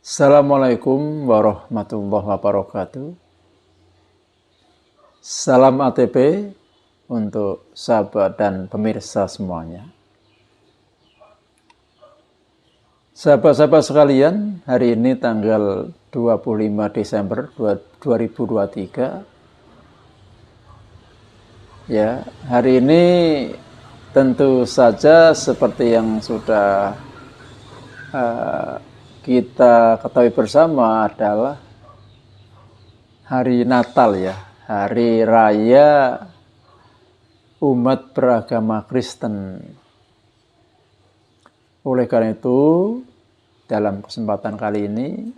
Assalamualaikum warahmatullahi wabarakatuh. Salam ATP untuk sahabat dan pemirsa semuanya. Sahabat-sahabat sekalian, hari ini tanggal 25 Desember 2023. Ya, hari ini tentu saja seperti yang sudah kita ketahui bersama adalah hari Natal ya, hari raya umat beragama Kristen. Oleh karena itu, dalam kesempatan kali ini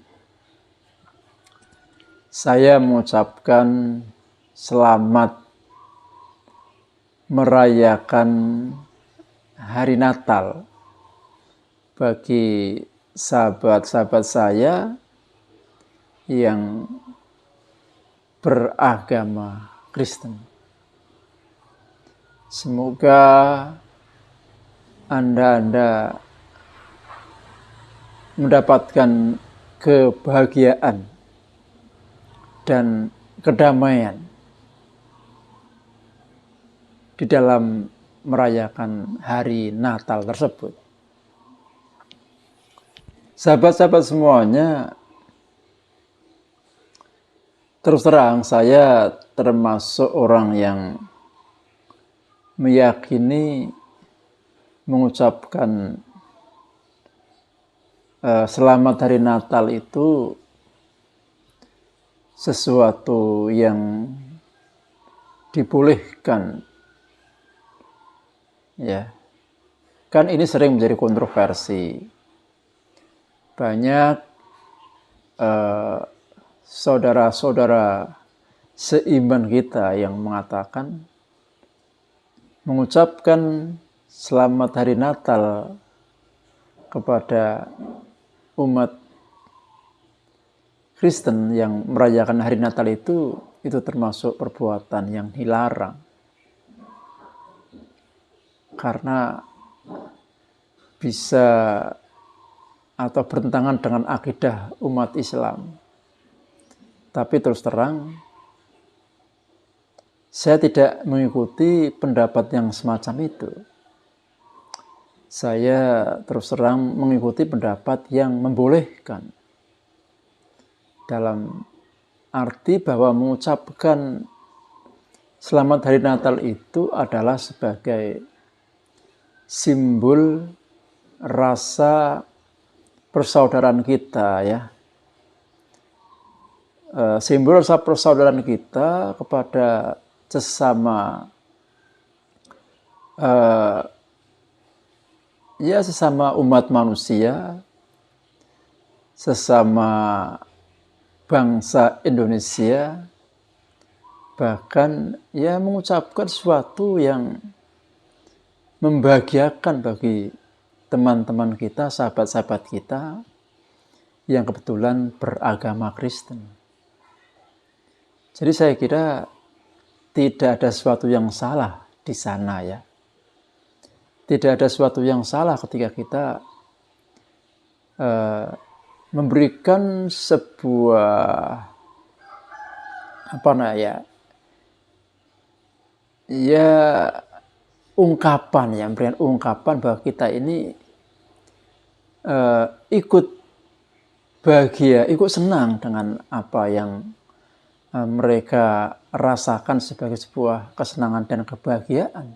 saya mengucapkan selamat merayakan hari Natal bagi sahabat-sahabat saya yang beragama Kristen. Semoga Anda mendapatkan kebahagiaan dan kedamaian di dalam merayakan hari Natal tersebut. Sahabat-sahabat semuanya, terus terang saya termasuk orang yang meyakini mengucapkan selamat hari Natal itu sesuatu yang dibolehkan. Ya, kan ini sering menjadi kontroversi. Banyak saudara-saudara seiman kita yang mengatakan mengucapkan selamat hari Natal kepada umat Kristen yang merayakan hari Natal itu termasuk perbuatan yang dilarang. Karena bisa atau bertentangan dengan akidah umat Islam. Tapi terus terang, saya tidak mengikuti pendapat yang semacam itu. Saya terus terang mengikuti pendapat yang membolehkan. Dalam arti bahwa mengucapkan selamat hari Natal itu adalah sebagai simbol rasa persaudaraan kita ya. Simbol rasa persaudaraan kita kepada sesama sesama umat manusia, sesama bangsa Indonesia, bahkan ya mengucapkan sesuatu yang membahagiakan bagi teman-teman kita, sahabat-sahabat kita yang kebetulan beragama Kristen. Jadi saya kira tidak ada sesuatu yang salah di sana ya. Tidak ada sesuatu yang salah ketika kita memberikan sebuah ungkapan ya, memberikan ungkapan bahwa kita ini ikut bahagia, ikut senang dengan apa yang mereka rasakan sebagai sebuah kesenangan dan kebahagiaan,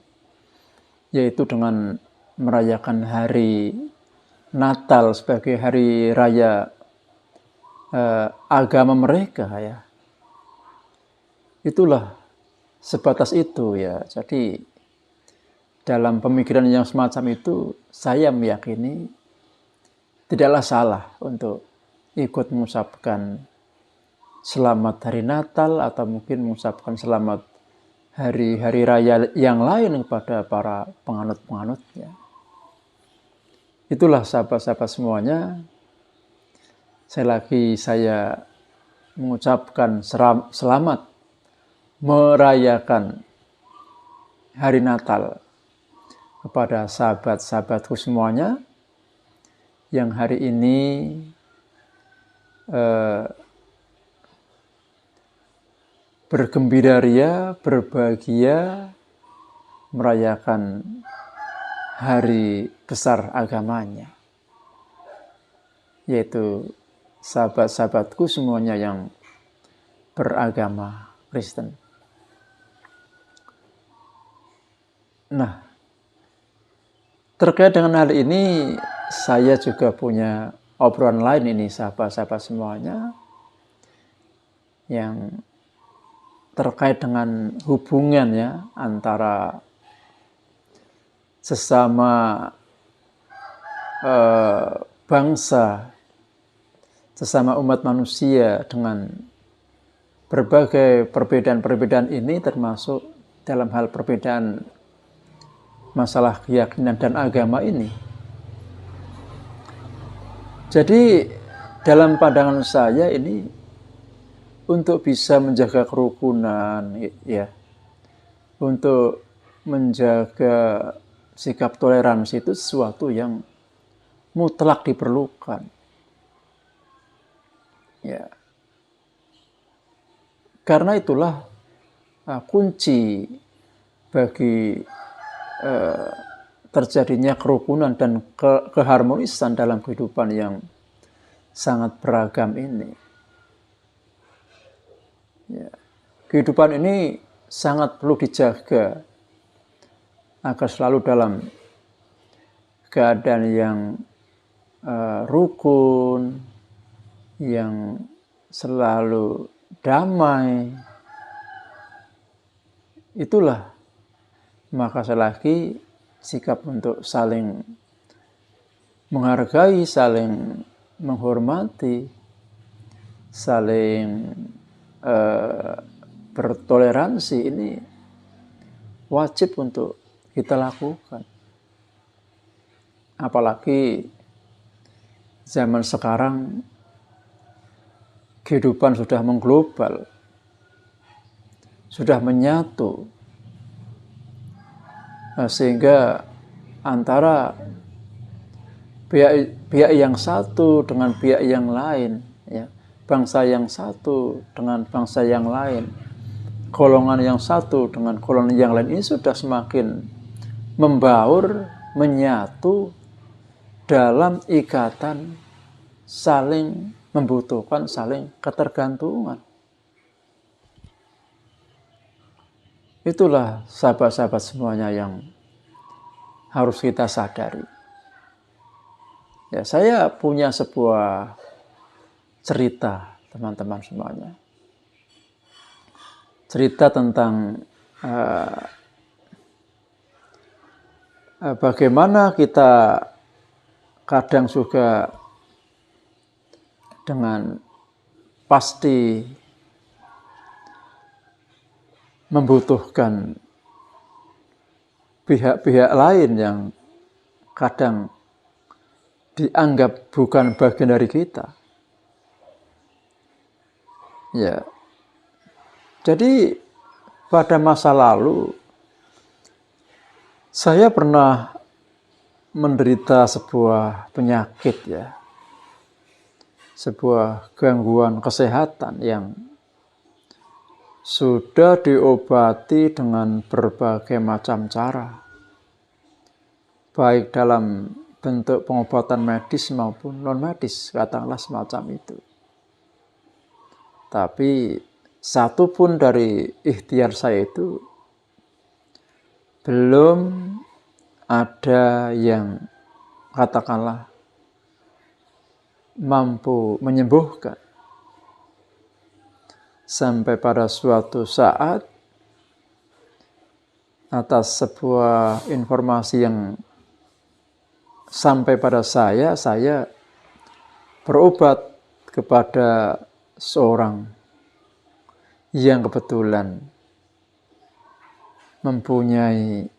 yaitu dengan merayakan hari Natal sebagai hari raya agama mereka ya. Itulah sebatas itu ya. Jadi dalam pemikiran yang semacam itu saya meyakini tidaklah salah untuk ikut mengucapkan selamat hari Natal atau mungkin mengucapkan selamat hari-hari raya yang lain kepada para penganut-penganutnya. Itulah sahabat-sahabat semuanya. Saya mengucapkan selamat merayakan hari Natal kepada sahabat-sahabatku semuanya yang hari ini eh, bergembira ria, berbahagia, merayakan hari besar agamanya, yaitu sahabat-sahabatku semuanya yang beragama Kristen. Nah, terkait dengan hal ini, saya juga punya obrolan lain ini sahabat-sahabat semuanya yang terkait dengan hubungan ya antara sesama bangsa, sesama umat manusia dengan berbagai perbedaan-perbedaan ini, termasuk dalam hal perbedaan masalah keyakinan dan agama ini. Jadi dalam pandangan saya ini, untuk bisa menjaga kerukunan, ya, untuk menjaga sikap toleransi itu sesuatu yang mutlak diperlukan. Ya, karena itulah kunci bagi terjadinya kerukunan dan keharmonisan dalam kehidupan yang sangat beragam ini. Ya, kehidupan ini sangat perlu dijaga agar selalu dalam keadaan yang rukun, yang selalu damai. Itulah maka selagi sikap untuk saling menghargai, saling menghormati, saling bertoleransi ini wajib untuk kita lakukan. Apalagi zaman sekarang kehidupan sudah mengglobal, sudah menyatu, sehingga antara pihak yang satu dengan pihak yang lain, ya, bangsa yang satu dengan bangsa yang lain, golongan yang satu dengan golongan yang lain, ini sudah semakin membaur, menyatu dalam ikatan saling membutuhkan, saling ketergantungan. Itulah sahabat-sahabat semuanya yang harus kita sadari. Ya, saya punya sebuah cerita, teman-teman semuanya. Cerita tentang bagaimana kita kadang juga dengan pasti membutuhkan pihak-pihak lain yang kadang dianggap bukan bagian dari kita. Ya. Jadi pada masa lalu saya pernah menderita sebuah penyakit, ya. Sebuah gangguan kesehatan yang sudah diobati dengan berbagai macam cara, baik dalam bentuk pengobatan medis maupun non-medis, katakanlah semacam itu. Tapi satu pun dari ikhtiar saya itu belum ada yang katakanlah mampu menyembuhkan. Sampai pada suatu saat, atas sebuah informasi yang sampai pada saya berobat kepada seorang yang kebetulan mempunyai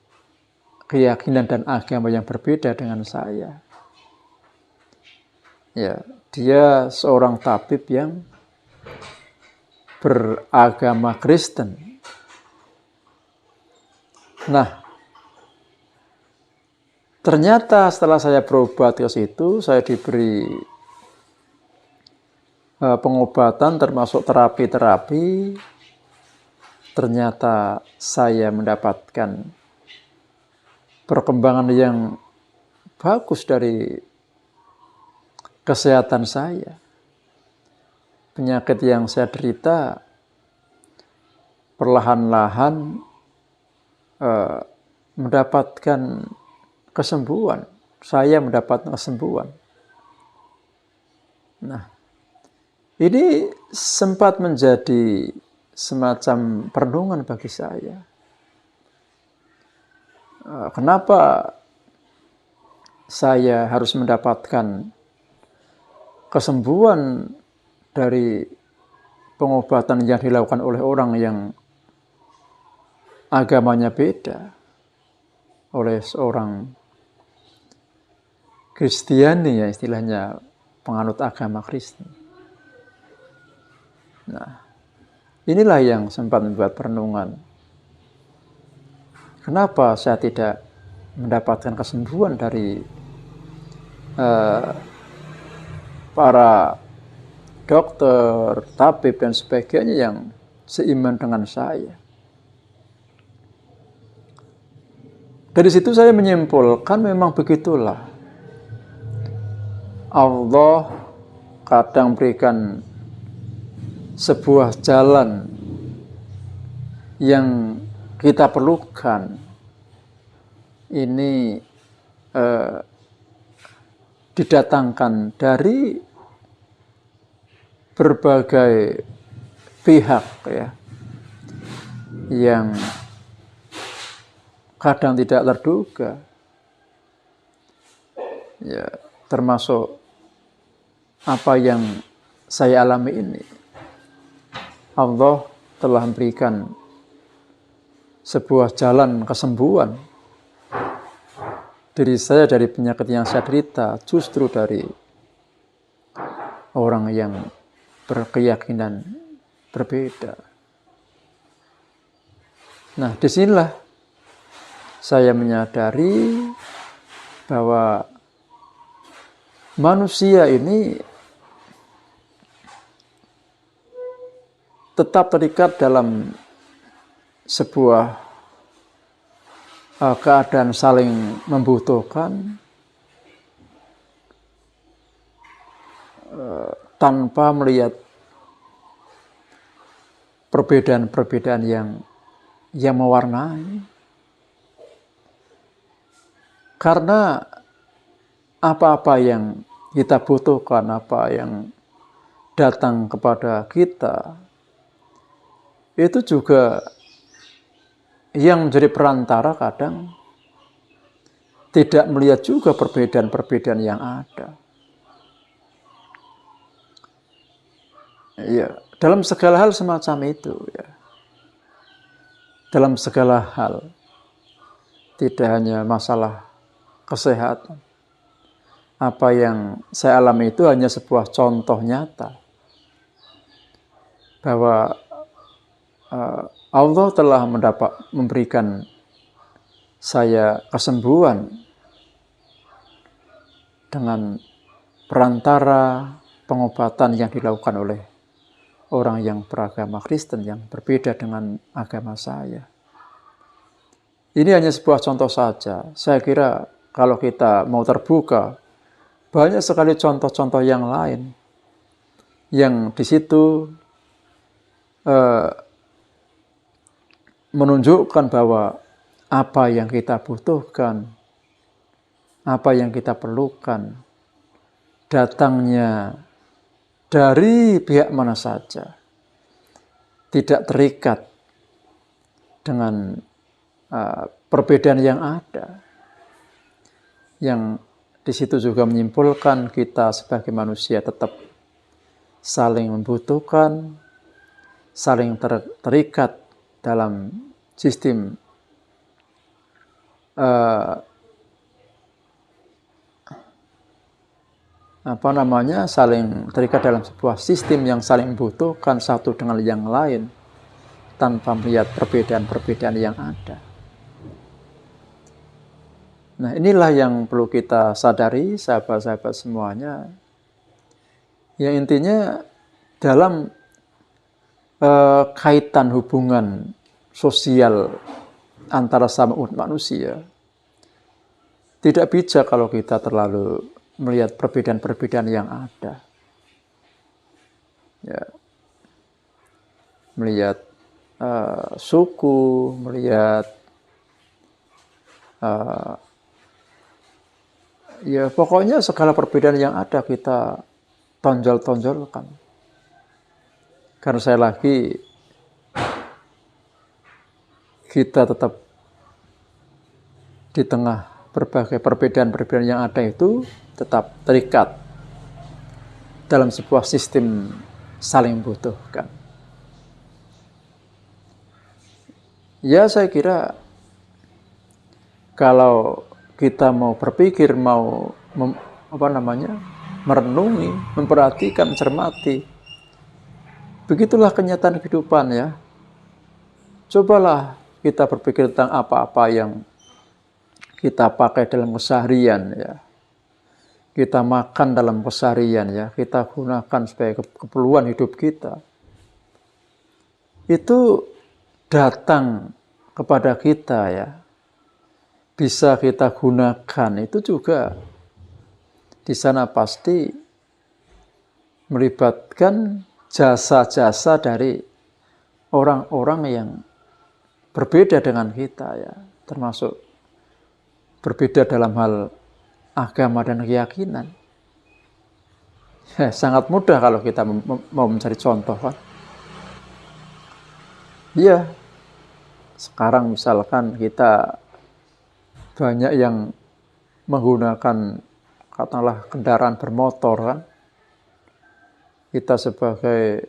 keyakinan dan agama yang berbeda dengan saya. Ya, dia seorang tabib yang beragama Kristen. Nah, ternyata setelah saya berobat ke situ, saya diberi pengobatan termasuk terapi-terapi, ternyata saya mendapatkan perkembangan yang bagus dari kesehatan saya. Penyakit yang saya derita perlahan-lahan mendapatkan kesembuhan. Saya mendapatkan kesembuhan. Nah, ini sempat menjadi semacam perenungan bagi saya. Kenapa saya harus mendapatkan kesembuhan dari pengobatan yang dilakukan oleh orang yang agamanya beda, oleh seorang Kristiani, ya istilahnya penganut agama Kristen. Nah, inilah yang sempat membuat perenungan. Kenapa saya tidak mendapatkan kesembuhan dari para dokter, tabib, dan sebagainya yang seiman dengan saya. Dari situ saya menyimpulkan memang begitulah. Allah kadang berikan sebuah jalan yang kita perlukan. Ini didatangkan dari berbagai pihak, ya, yang kadang tidak terduga, ya, termasuk apa yang saya alami ini. Allah telah memberikan sebuah jalan kesembuhan diri saya dari penyakit yang saya derita, justru dari orang yang berkeyakinan berbeda. Nah, disinilah saya menyadari bahwa manusia ini tetap terikat dalam sebuah keadaan saling membutuhkan, tanpa melihat perbedaan-perbedaan yang mewarnai. Karena apa-apa yang kita butuhkan, apa yang datang kepada kita, itu juga yang menjadi perantara kadang tidak melihat juga perbedaan-perbedaan yang ada. Ya, dalam segala hal semacam itu, ya. Dalam segala hal, tidak hanya masalah kesehatan. Apa yang saya alami itu hanya sebuah contoh nyata bahwa Allah telah memberikan saya kesembuhan dengan perantara pengobatan yang dilakukan oleh orang yang beragama Kristen yang berbeda dengan agama saya. Ini hanya sebuah contoh saja. Saya kira kalau kita mau terbuka, banyak sekali contoh-contoh yang lain yang di situ menunjukkan bahwa apa yang kita butuhkan, apa yang kita perlukan, datangnya dari pihak mana saja, tidak terikat dengan perbedaan yang ada. Yang di situ juga menyimpulkan kita sebagai manusia tetap saling membutuhkan, saling terikat dalam sistem saling terikat dalam sebuah sistem yang saling membutuhkan satu dengan yang lain tanpa melihat perbedaan-perbedaan yang ada. Nah, inilah yang perlu kita sadari, sahabat-sahabat semuanya. Yang intinya dalam kaitan hubungan sosial antara sama umat manusia, tidak bijak kalau kita terlalu melihat perbedaan-perbedaan yang ada. Ya, melihat suku, melihat ya pokoknya segala perbedaan yang ada kita tonjol-tonjolkan. Karena saya lagi kita tetap di tengah berbagai perbedaan-perbedaan yang ada itu tetap terikat dalam sebuah sistem saling membutuhkan. Ya saya kira kalau kita mau berpikir, mau merenungi, memperhatikan, mencermati, begitulah kenyataan kehidupan ya. Cobalah kita berpikir tentang apa-apa yang kita pakai dalam keseharian ya. Kita makan dalam keseharian ya. Kita gunakan sebagai keperluan hidup kita. Itu datang kepada kita ya. Bisa kita gunakan itu juga di sana pasti melibatkan jasa-jasa dari orang-orang yang berbeda dengan kita ya, termasuk berbeda dalam hal agama dan keyakinan. Ya, sangat mudah kalau kita mau mencari contoh kan. Iya, sekarang misalkan kita banyak yang menggunakan katakanlah kendaraan bermotor kan. Kita sebagai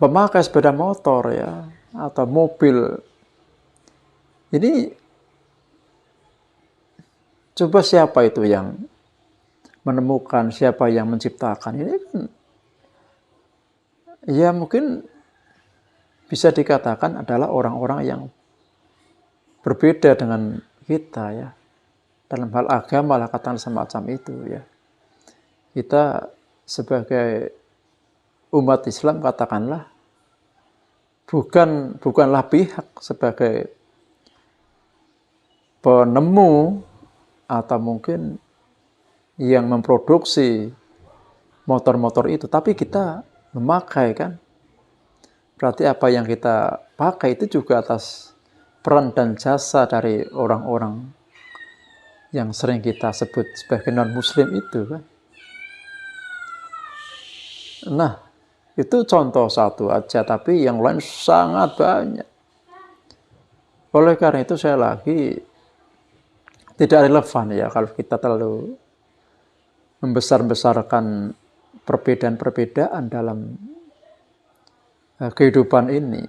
pemakai sepeda motor ya atau mobil, ini coba siapa itu yang menemukan, siapa yang menciptakan ini kan ya mungkin bisa dikatakan adalah orang-orang yang berbeda dengan kita ya, dalam hal agama lah katakan semacam itu ya. Kita sebagai umat Islam katakanlah bukanlah pihak sebagai penemu atau mungkin yang memproduksi motor-motor itu, tapi kita memakai kan. Berarti apa yang kita pakai itu juga atas peran dan jasa dari orang-orang yang sering kita sebut sebagai non-muslim itu kan. Nah, itu contoh satu aja, tapi yang lain sangat banyak. Oleh karena itu saya lagi tidak relevan ya kalau kita terlalu membesar-besarkan perbedaan-perbedaan dalam kehidupan ini.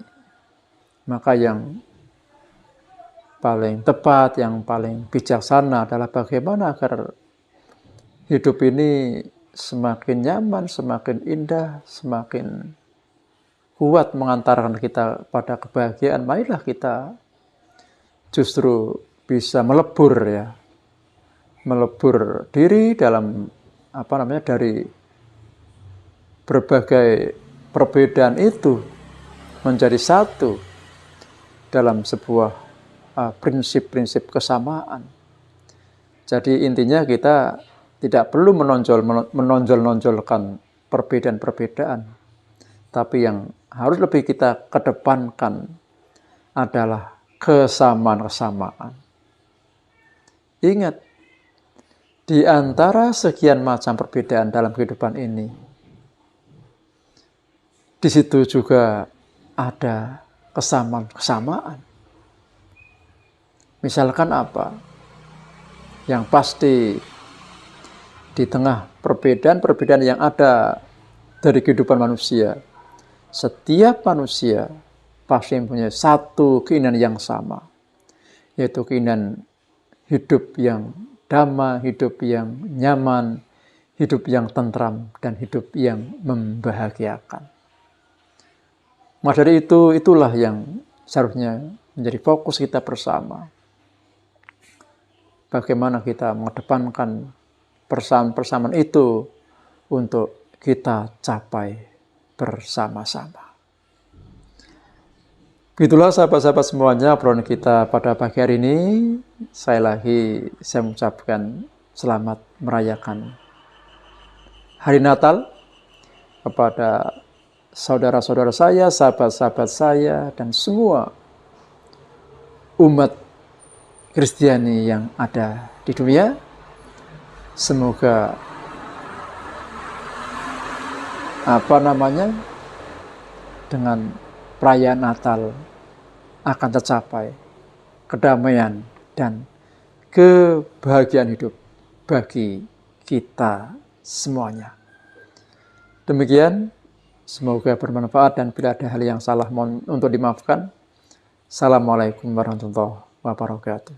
Maka yang paling tepat, yang paling bijaksana adalah bagaimana agar hidup ini semakin nyaman, semakin indah, semakin kuat mengantarkan kita pada kebahagiaan. Marilah kita justru bisa melebur ya, melebur diri dalam dari berbagai perbedaan itu menjadi satu dalam sebuah prinsip-prinsip kesamaan. Jadi intinya kita tidak perlu menonjol-nonjolkan perbedaan-perbedaan, tapi yang harus lebih kita kedepankan adalah kesamaan-kesamaan. Ingat, di antara sekian macam perbedaan dalam kehidupan ini, di situ juga ada kesamaan-kesamaan. Misalkan apa? Yang pasti di tengah perbedaan-perbedaan yang ada dari kehidupan manusia, setiap manusia pasti mempunyai satu keinginan yang sama, yaitu keinginan hidup yang damai, hidup yang nyaman, hidup yang tentram, dan hidup yang membahagiakan. Maka dari itu, itulah yang seharusnya menjadi fokus kita bersama. Bagaimana kita mengedepankan persamaan-persamaan itu untuk kita capai bersama-sama. Begitulah sahabat-sahabat semuanya obrolan kita pada pagi hari ini. Saya mengucapkan selamat merayakan Hari Natal kepada saudara-saudara saya, sahabat-sahabat saya, dan semua umat Kristiani yang ada di dunia. Semoga dengan perayaan Natal akan tercapai kedamaian dan kebahagiaan hidup bagi kita semuanya. Demikian, semoga bermanfaat dan bila ada hal yang salah mohon untuk dimaafkan. Assalamualaikum warahmatullahi wabarakatuh.